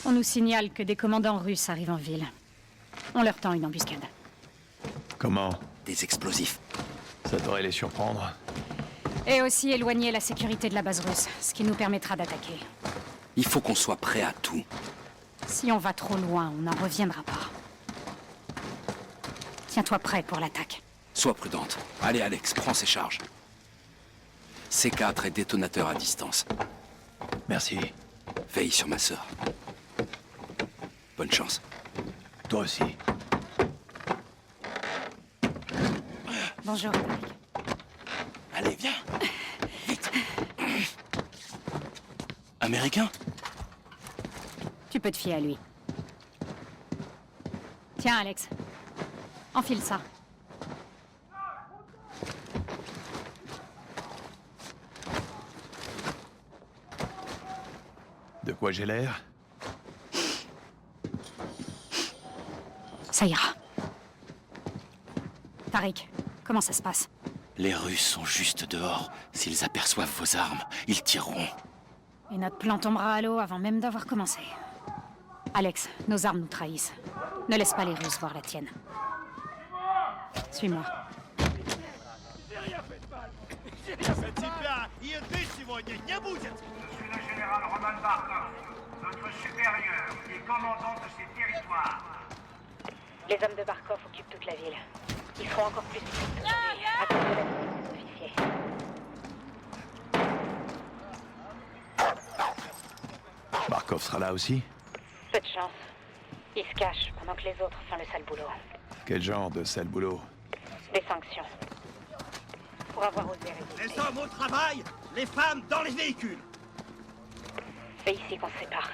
On nous signale que des commandants russes arrivent en ville. On leur tend une embuscade. Comment? Des explosifs. Ça devrait les surprendre. Et aussi éloigner la sécurité de la base russe, ce qui nous permettra d'attaquer. Il faut qu'on soit prêt à tout. Si on va trop loin, on n'en reviendra pas. Tiens-toi prêt pour l'attaque. Sois prudente. Allez, Alex, prends ces charges. C4 est détonateur à distance. Merci. Veille sur ma sœur. Bonne chance. Toi aussi. Bonjour, Eric. Allez, viens. Vite. Américain? Tu peux te fier à lui. Tiens, Alex. Enfile ça. De quoi j'ai l'air? Ça ira. Tariq, comment ça se passe? Les Russes sont juste dehors. S'ils aperçoivent vos armes, ils tireront. Et notre plan tombera à l'eau avant même d'avoir commencé. Alex, nos armes nous trahissent. Ne laisse pas les Russes voir la tienne. Suis-moi. Je suis le général Roman Barkov, notre supérieur et commandant de ces territoires. Les hommes de Barkov occupent toute la ville. Ils feront encore plus stricts aujourd'hui, à cause de la visite des officiers. Barkov sera là aussi? Peu de chance. Ils se cachent pendant que les autres font le sale boulot. Quel genre de sale boulot? Des sanctions. Pour avoir osé résister. Les hommes au travail, les femmes dans les véhicules. C'est ici qu'on se sépare.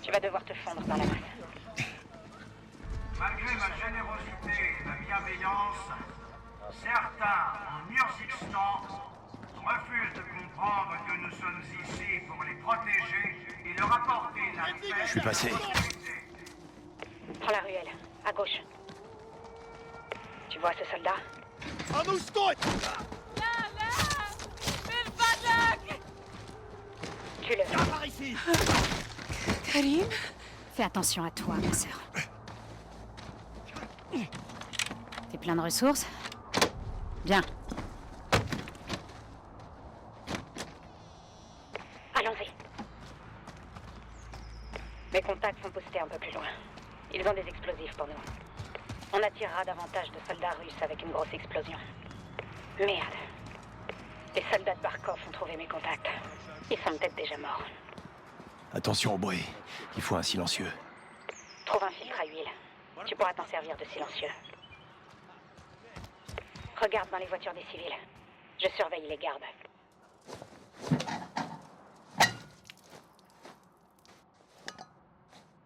Tu vas devoir te fondre dans la masse. Malgré ma générosité et ma bienveillance, certains, en Urzikstan, refusent de comprendre que nous sommes ici pour les protéger et leur apporter la paix. Je suis passé. Prends la ruelle, à gauche. Tu vois ce soldat? Tue-le. Par ici. Karim? Fais attention à toi, ma sœur. T'es plein de ressources? Bien. Allons-y. Mes contacts sont postés un peu plus loin. Ils ont des explosifs pour nous. On attirera davantage de soldats russes avec une grosse explosion. Merde. Les soldats de Barkov ont trouvé mes contacts. Ils sont peut-être déjà morts. Attention au bruit. Il faut un silencieux. Trouve un filtre à huile. Tu pourras t'en servir de silencieux. Regarde dans les voitures des civils. Je surveille les gardes.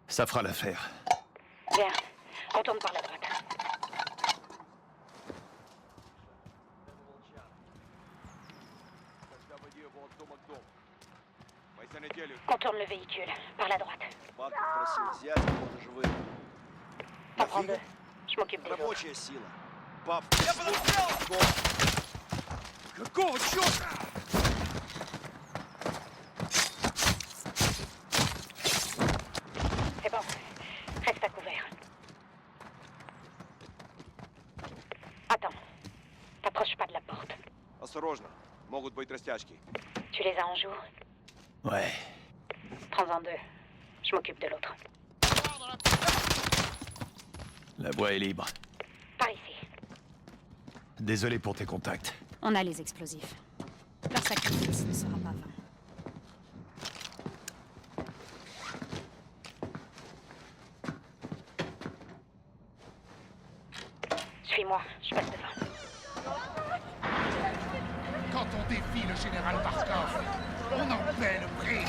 Ça fera l'affaire. Bien. On tourne par la droite. Contourne le véhicule, par la droite. T'en prends deux. Je m'occupe des autres. C'est bon. Reste à couvert. Attends. T'approches pas de la porte. Осторожно, могут быть растяжки. Tu les as en joue? Ouais. Prends-en deux. Je m'occupe de l'autre. La voie est libre. Par ici. Désolé pour tes contacts. On a les explosifs. Leur sacrifice ne sera pas vain. Suis-moi, je passe devant. Quand on défie le général Barkov, on en paie le prix.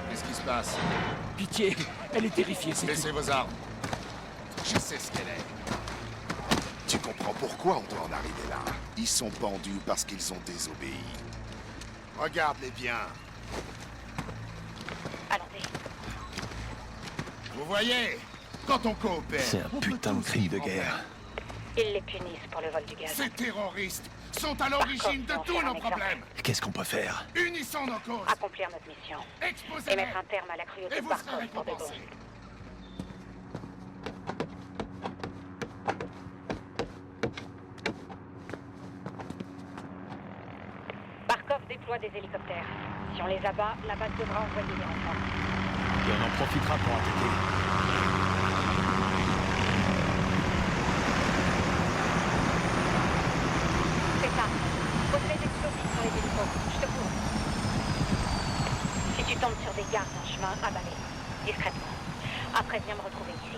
Qu'est-ce qui se passe? Pitié, elle est terrifiée, c'est tout. Laissez vos armes. Je sais ce qu'elle est. Tu comprends pourquoi on doit en arriver là. Ils sont pendus parce qu'ils ont désobéi. Regarde-les bien. Allons-y. Vous voyez, quand on coopère... C'est un on peut putain de tous cri de vivre en guerre. paix. Ils les punissent pour le vol du gaz. Ces terroristes sont à l'origine de Barkov tous va en nos faire un problèmes. Qu'est-ce qu'on peut faire? Unissons nos causes. Accomplir notre mission. Et Exposez-les. mettre un terme à la cruauté Et de vous serez Barkov pour de bon. récompensés. Barkov déploie des hélicoptères. Si on les abat, la base devra envoyer des renforts. Et on en profitera pour attaquer. C'est ça. Pose les explosifs sur les hélicos. Je te cours. Si tu tombes sur des gardes en chemin, abat-les. Discrètement. Après, viens me retrouver ici.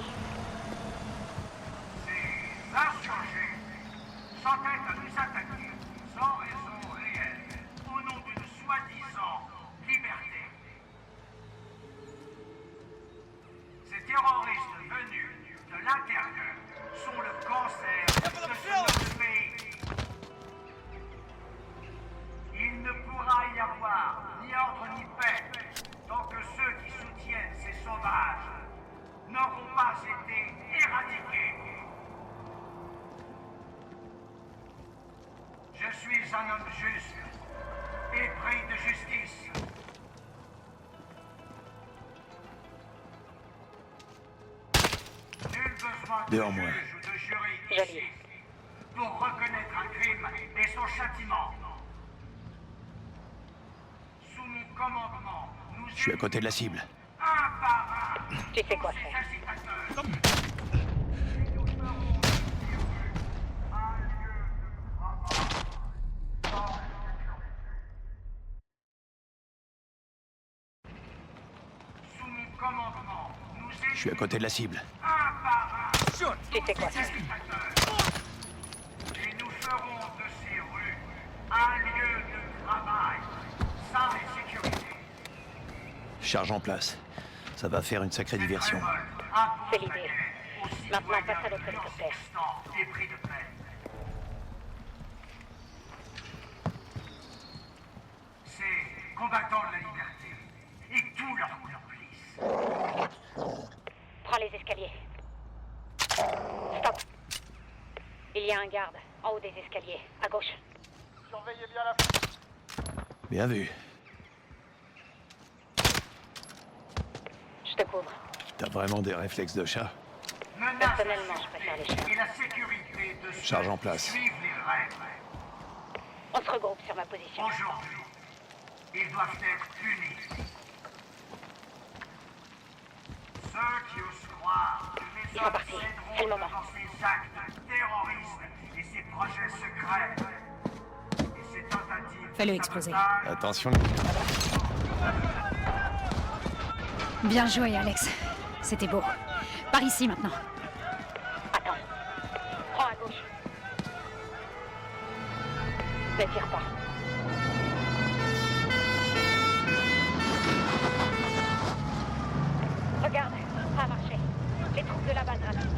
Ces insurgés s'entêtent à nous attaquer sans raison réelle, au nom d'une soi-disant liberté. Ces terroristes venus de l'intérieur sont le cancer de ce notre pays. Il ne pourra y avoir ni ordre ni paix tant que ceux qui soutiennent ces sauvages n'auront pas été éradiqués. Je suis un homme juste, épris de justice. Nul besoin de Dehors, moi. juge ou de jury Joli. ici pour reconnaître un crime et son châtiment. Sous mon commandement, nous Je suis à côté de la cible. un par un Tu sais quoi ces faire. agitateurs. Et nous ferons de ces rues un lieu de travail sans sécurité. Sous mon commandement, nous Je suis à côté de la cible. un par un Tu sais quoi ces faire. agitateurs. Et nous ferons de ces rues un lieu de travail sans sécurité. Charge en place. Ça va faire une sacrée diversion. C'est l'idée. Maintenant, passe à l'autre hélicoptère. Épris de paix. Ces combattants de la liberté et tous leurs complices. Prends les escaliers. Stop. Il y a un garde en haut des escaliers, à gauche. Surveillez bien la... Bien vu. Je te couvre. T'as vraiment des réflexes de chat. Menace Personnellement, je préfère les chats. et la sécurité de ceux Charge en qui place. suivent les règles. On se regroupe sur ma position. Aujourd'hui, ils doivent être punis. Ceux qui osent croire que les Ils sont hommes partis. céderont C'est le moment. devant ces actes terroristes et ces projets secrets et ces tentatives de Fais-le exploser. sabotage, Attention. Bien joué, Alex. C'était beau. Par ici, maintenant. Attends. Prends à gauche. Ne tire pas. Regarde, ça a marché. Les troupes de la base rapide.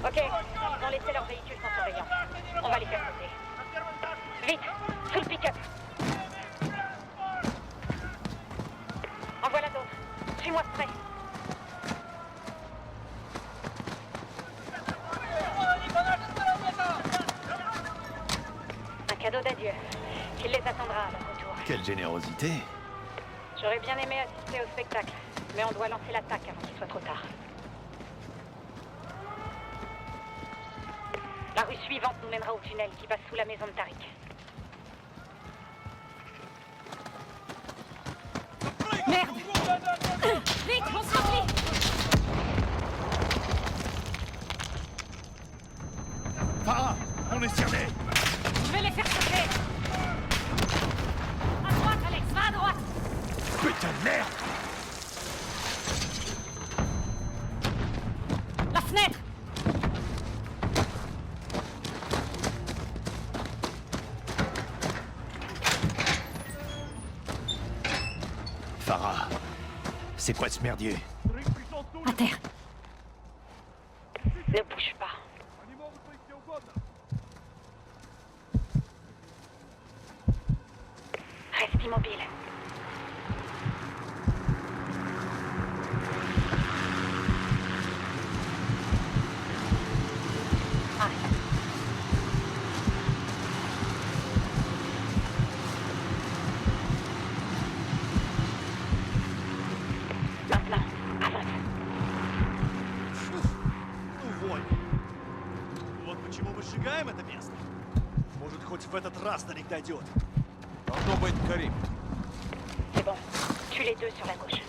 Ok, ils ont laissé leur véhicule sans surveillance. On va les faire sauter. Vite, sous le pick-up. En voilà d'autres. Suis-moi de près. Un cadeau d'adieu. Il les attendra à leur retour. Quelle générosité. J'aurais bien aimé assister au spectacle, mais on doit lancer l'attaque avant qu'il soit trop tard. La rue suivante nous mènera au tunnel qui passe sous la maison de Tariq. Merde! Vite, on s'enfuit! Farah, on est cerné. Je vais les faire sauter! À droite, Alex, va à droite! Putain de merde. La fenêtre! Farah, c'est quoi ce merdier? À terre. Ne bouge pas. Reste immobile. знаем это место? Может, хоть в этот раз до них дойдет. Должно быть Карим. C'est bon. Tue les deux sur la gauche.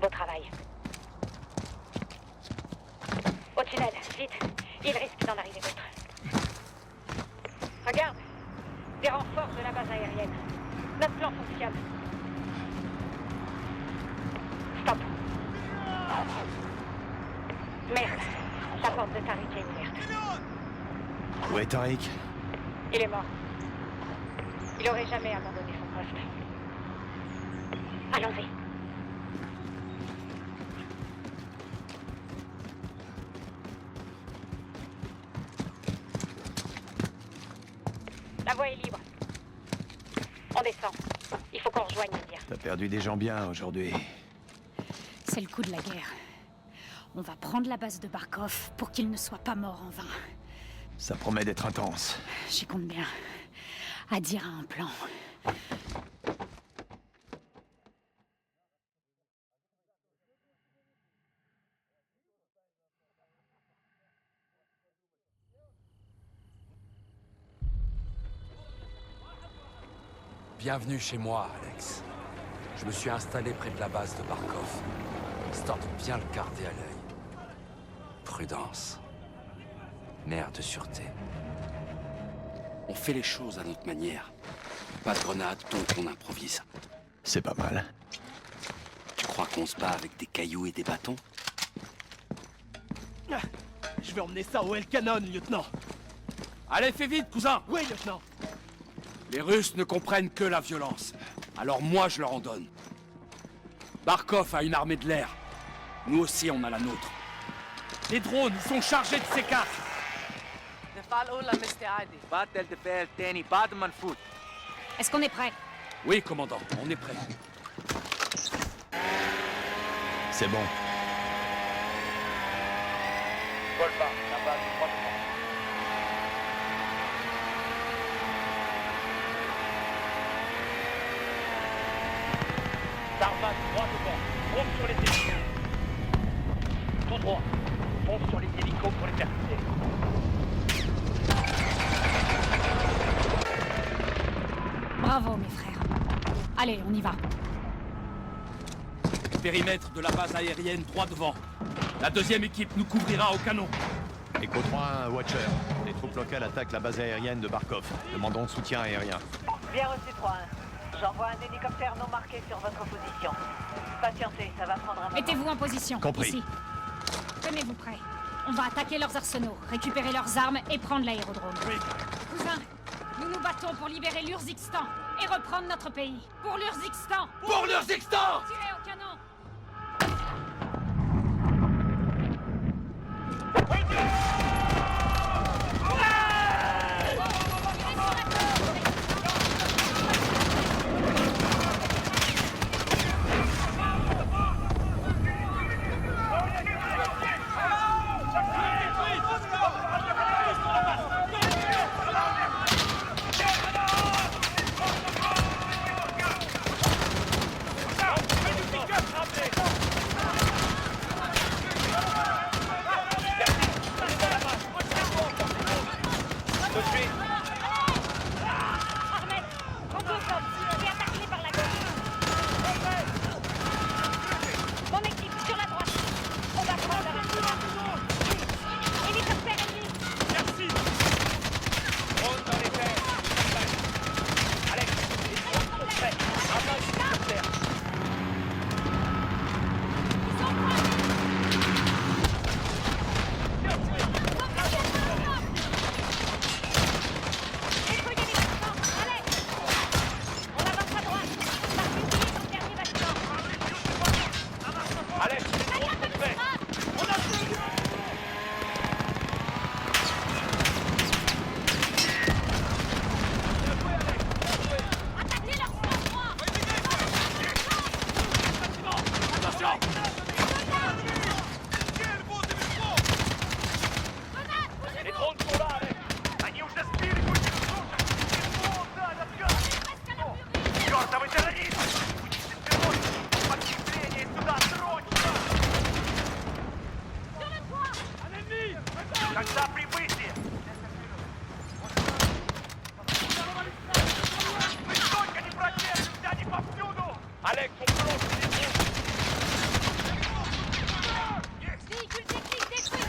Beau travail. Au tunnel, vite. Il risque d'en arriver d'autres. Regarde. Des renforts de la base aérienne. Notre plan fonctionne. Stop. Merde. La porte de Tariq est ouverte. Où est Tariq? Il est mort. Il aurait jamais abandonné son poste. Allons-y. La voie est libre. On descend. Il faut qu'on rejoigne India. T'as perdu des gens bien aujourd'hui. C'est le coup de la guerre. On va prendre la base de Barkov pour qu'il ne soit pas mort en vain. Ça promet d'être intense. J'y compte bien. Adir a un plan. Bienvenue chez moi, Alex. Je me suis installé près de la base de Barkov, histoire de bien le garder à l'œil. Prudence. Nerf de sûreté. On fait les choses à notre manière. Pas de grenade, donc on improvise. C'est pas mal. Tu crois qu'on se bat avec des cailloux et des bâtons? Je vais emmener ça au El Canon, lieutenant. Allez, fais vite, cousin! Oui, lieutenant. Les Russes ne comprennent que la violence. Alors moi, je leur en donne. Barkov a une armée de l'air. Nous aussi, on a la nôtre. Les drones, ils sont chargés de C4. Est-ce qu'on est prêt? Oui, commandant, on est prêt. C'est bon. Darman, droit devant. Fonce sur les hélicos. Tout droit. Fonce sur les hélicos pour les percuter. Bravo, mes frères. Allez, on y va. Périmètre de la base aérienne droit devant. La deuxième équipe nous couvrira au canon. Echo 3-1, Watcher. Les troupes locales attaquent la base aérienne de Barkov. Demandons soutien aérien. Bien reçu 3-1. J'envoie un hélicoptère non marqué sur votre position. Patientez, ça va prendre un moment. Mettez-vous en position. Compris. Ici. Tenez-vous prêts. On va attaquer leurs arsenaux, récupérer leurs armes et prendre l'aérodrome. Cousin, nous nous battons pour libérer l'Urzikistan et reprendre notre pays. Pour l'Urzikistan! Pour l'Urzikistan! Tirez au canon! Alex, on peut lancer des drones. Véhicule technique détruit.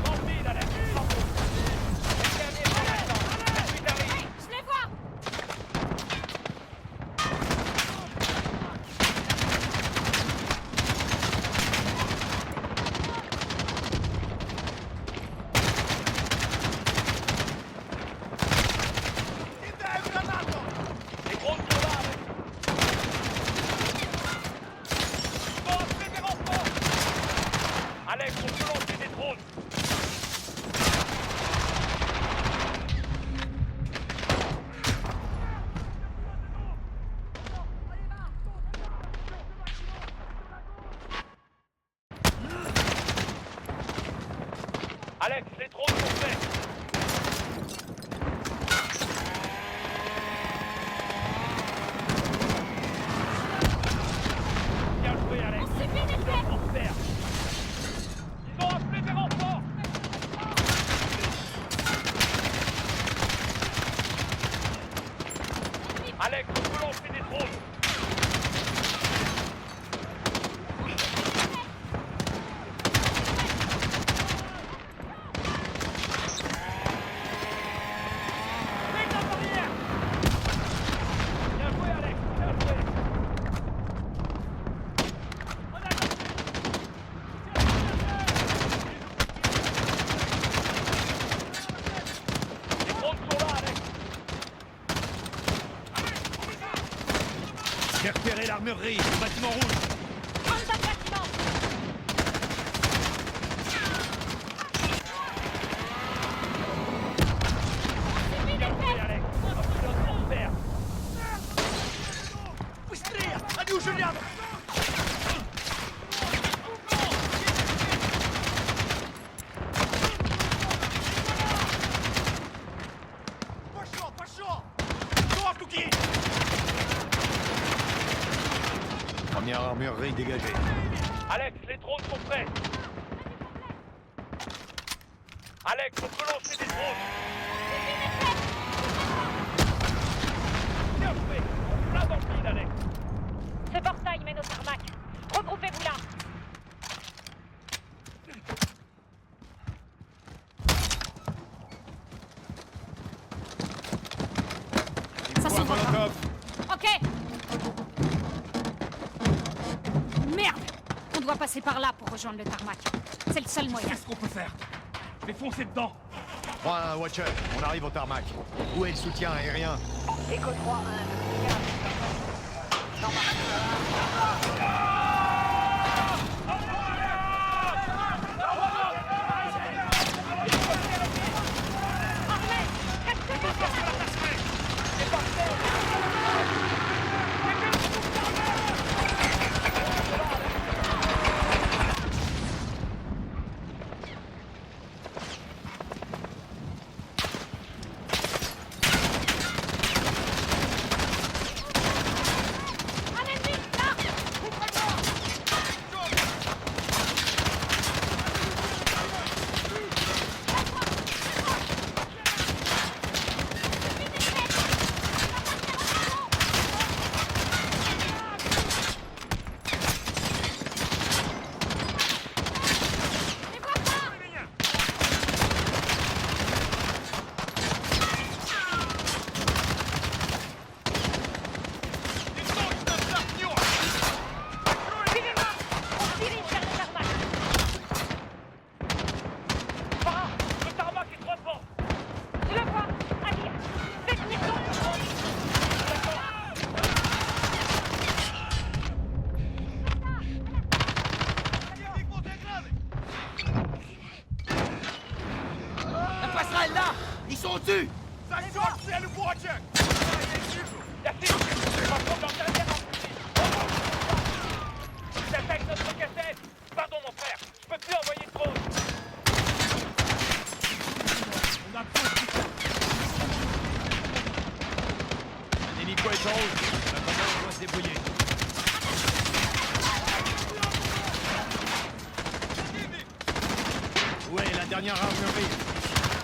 Tranquille, Alex, bravo. Terminé pour l'instant. La suite arrive. Je les vois. Les drones sont là, Alex. Ils vont appeler des renforts. Alex, on peut lancer des drones. Alex, les drones sont faits. Bien joué, Alex. On subit des faits. En terre. Ils ont appelé des renforts. Alex, on peut lancer des drones. Mets la barrière. Bien joué, Alex. Bien joué. Les drones sont là, Alex. J'ai repéré l'armurerie, le bâtiment rouge. En bas de bâtiment. Subit des Bien joué, faits. Alex. Un pilote en terre. Première armurerie dégagée. Alex, les drones sont prêts. Alex, on peut lancer des drones. Bien joué. Plein dans le vide, Alex. Ce portail mène au tarmac. Regroupez-vous là. Ça s'ouvre pas. Molotov. Ok. Merde. On doit passer par là pour rejoindre le tarmac. C'est le seul moyen. Qu'est-ce qu'on peut faire? Je vais foncer dedans. 3-1, Watcher, on arrive au tarmac. Où est le soutien aérien? Écho 3-1. dessus! Ils attaquent notre cassette! Pardon mon frère, je peux plus envoyer de drone! On a L'hélico est en route. Maintenant, on doit se débrouiller. Où est la dernière armurerie?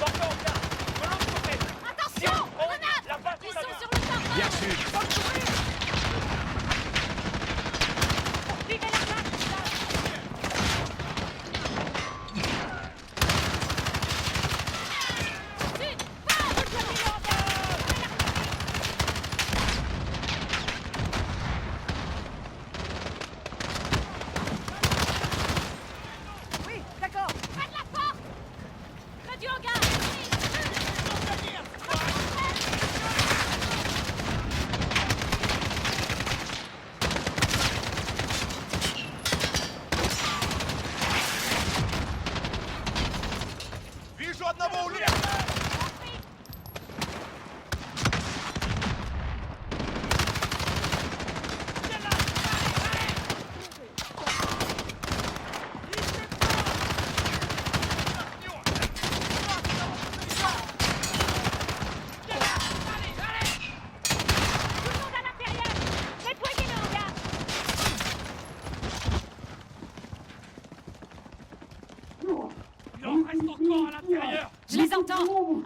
Encore bien! De l'autre côté! Attention! Grenade! La base Ils de la sont main. sur le tarmac!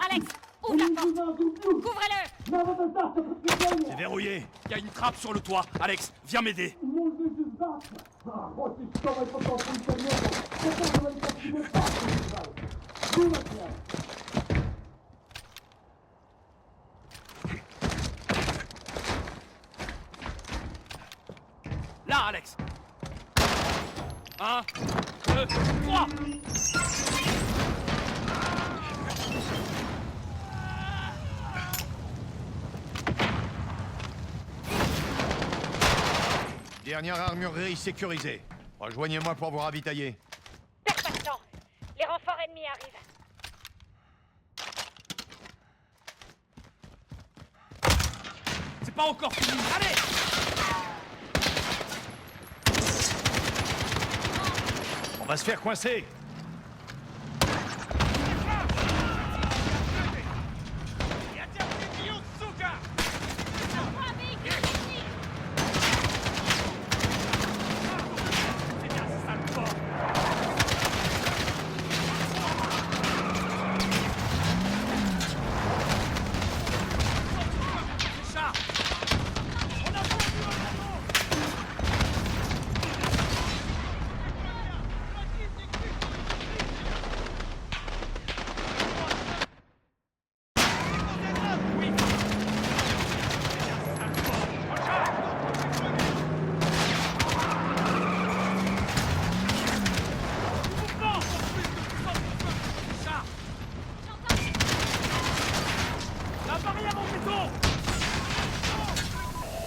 Alex, ouvre la porte. Couvrez-le. C'est verrouillé. Il y a une trappe sur le toit. Alex, viens m'aider. Là, Alex. 1, 2, 3. Dernière armurerie sécurisée. Rejoignez-moi pour vous ravitailler. Perds pas de temps. Les renforts ennemis arrivent. C'est pas encore fini. Allez! On va se faire coincer.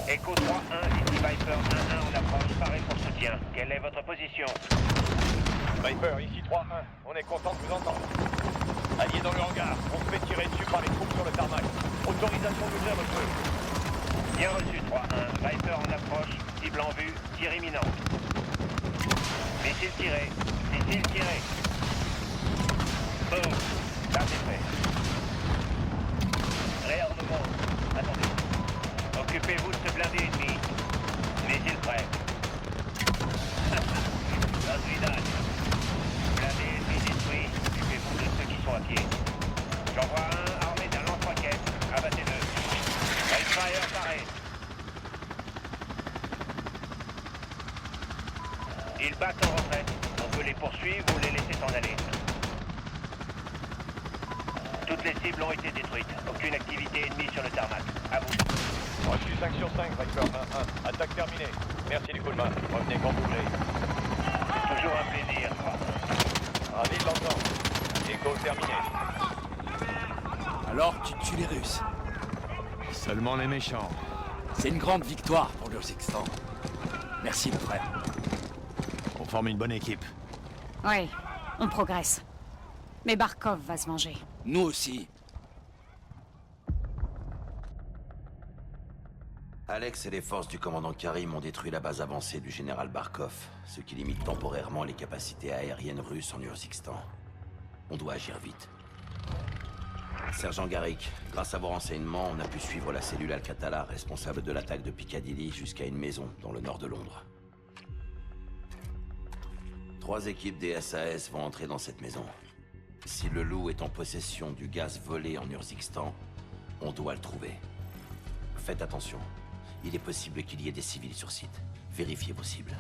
Echo 3-1, ici Viper 1-1, on approche, paré pour soutien. Quelle est votre position? Viper, ici 3-1. On est content de vous entendre. Alliés dans le hangar, on se fait tirer dessus par les troupes sur le tarmac. Autorisation d'ouvrir le feu. Bien reçu 3-1, Viper en approche, cible en vue, tir imminent. Missile tiré, missile tiré. Boum, ça c'est fait. Réarmement, attendez. Occupez-vous de ce blindé ennemi. Missile prêt. Dans vidage. Blindé ennemi détruit. Occupez-vous de ceux qui sont à pied. J'envoie un armé d'un lance-roquette. Abattez-le. Hellfire paré. Ils battent en retraite. On peut les poursuivre ou les laisser s'en aller. Toutes les cibles ont été détruites. Aucune activité ennemie sur le tarmac. À vous. Reçu 5 sur 5, Viper 1-1. Attaque terminée. Merci du coup de main. Revenez quand vous voulez. Toujours un plaisir. Ravi de l'entendre. Écho terminé. Alors, tu tues les Russes. Seulement les méchants. C'est une grande victoire pour l'Urzikstan. Merci, mon frère. On forme une bonne équipe. Oui, on progresse. Mais Barkov va se venger. Nous aussi. Alex et les forces du commandant Karim ont détruit la base avancée du général Barkov, ce qui limite temporairement les capacités aériennes russes en Urzikstan. On doit agir vite. Sergent Garrick, grâce à vos renseignements, on a pu suivre la cellule Al-Qatala responsable de l'attaque de Piccadilly jusqu'à une maison dans le nord de Londres. 3 équipes des SAS vont entrer dans cette maison. Si le loup est en possession du gaz volé en Urzikstan, on doit le trouver. Faites attention. Il est possible qu'il y ait des civils sur site. Vérifiez vos cibles.